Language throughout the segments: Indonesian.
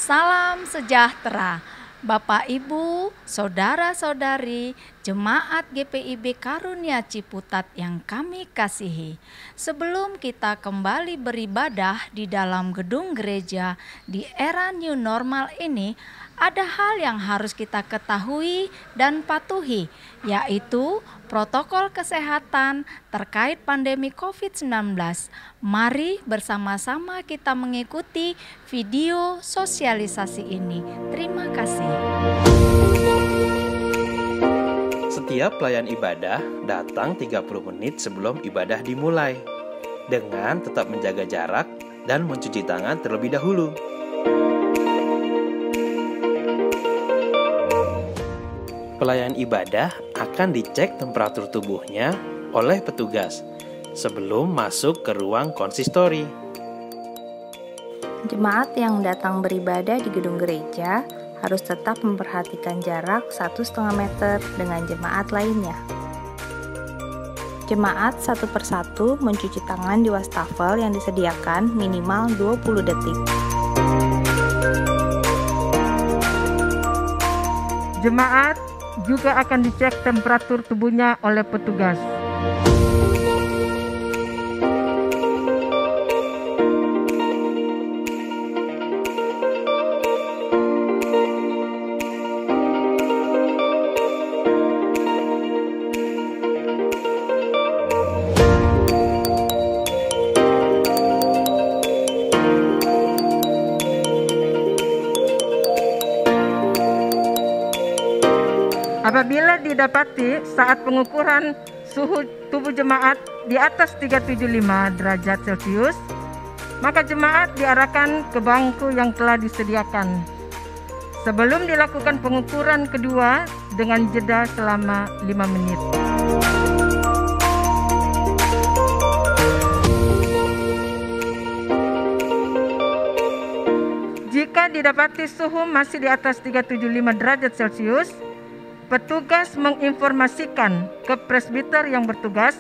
Salam sejahtera, Bapak Ibu, saudara-saudari, jemaat GPIB Karunia Ciputat yang kami kasihi. Sebelum kita kembali beribadah di dalam gedung gereja di era new normal ini, ada hal yang harus kita ketahui dan patuhi, yaitu protokol kesehatan terkait pandemi COVID-19. Mari bersama-sama kita mengikuti video sosialisasi ini. Terima kasih. Setiap pelayan ibadah datang 30 menit sebelum ibadah dimulai, dengan tetap menjaga jarak dan mencuci tangan terlebih dahulu. Pelayan ibadah akan dicek temperatur tubuhnya oleh petugas sebelum masuk ke ruang konsistori. Jemaat yang datang beribadah di gedung gereja harus tetap memperhatikan jarak 1,5 meter dengan jemaat lainnya. Jemaat satu persatu mencuci tangan di wastafel yang disediakan minimal 20 detik. Jemaat juga akan dicek temperatur tubuhnya oleh petugas. Apabila didapati saat pengukuran suhu tubuh jemaat di atas 375 derajat Celcius, maka jemaat diarahkan ke bangku yang telah disediakan. Sebelum dilakukan pengukuran kedua dengan jeda selama 5 menit. Jika didapati suhu masih di atas 375 derajat Celcius, petugas menginformasikan ke presbiter yang bertugas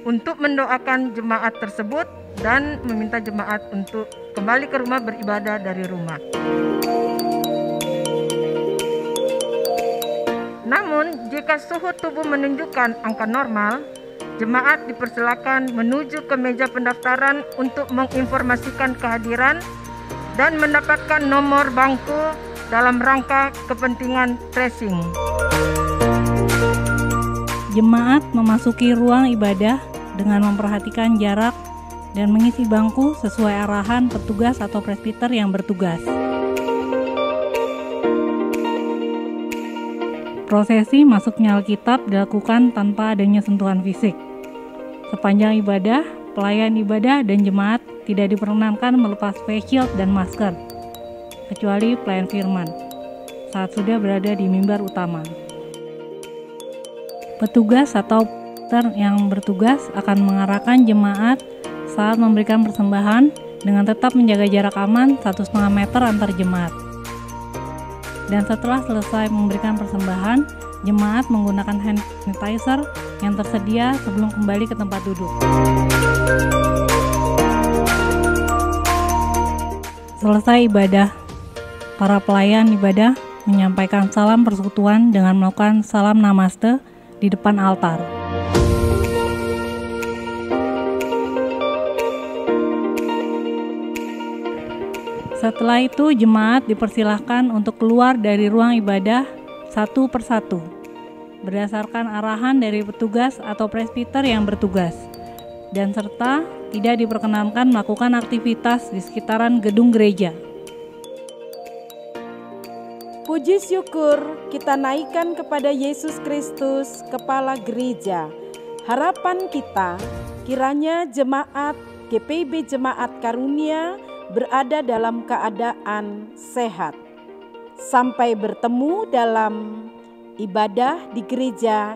untuk mendoakan jemaat tersebut dan meminta jemaat untuk kembali ke rumah beribadah dari rumah. Namun, jika suhu tubuh menunjukkan angka normal, jemaat dipersilakan menuju ke meja pendaftaran untuk menginformasikan kehadiran dan mendapatkan nomor bangku dalam rangka kepentingan tracing. Jemaat memasuki ruang ibadah dengan memperhatikan jarak dan mengisi bangku sesuai arahan petugas atau presbiter yang bertugas. Prosesi masuknya Alkitab dilakukan tanpa adanya sentuhan fisik. Sepanjang ibadah, pelayan ibadah dan jemaat tidak diperkenankan melepas face shield dan masker, kecuali pelayan firman, saat sudah berada di mimbar utama. Petugas atau presbiter yang bertugas akan mengarahkan jemaat saat memberikan persembahan dengan tetap menjaga jarak aman 1,5 meter antar jemaat. Dan setelah selesai memberikan persembahan, jemaat menggunakan hand sanitizer yang tersedia sebelum kembali ke tempat duduk. Selesai ibadah, para pelayan ibadah menyampaikan salam persekutuan dengan melakukan salam namaste di depan altar. Setelah itu, jemaat dipersilahkan untuk keluar dari ruang ibadah satu persatu, berdasarkan arahan dari petugas atau presbiter yang bertugas, dan serta tidak diperkenankan melakukan aktivitas di sekitaran gedung gereja. Puji syukur kita naikkan kepada Yesus Kristus, Kepala Gereja. Harapan kita, kiranya jemaat GPIB Jemaat Karunia berada dalam keadaan sehat. Sampai bertemu dalam ibadah di gereja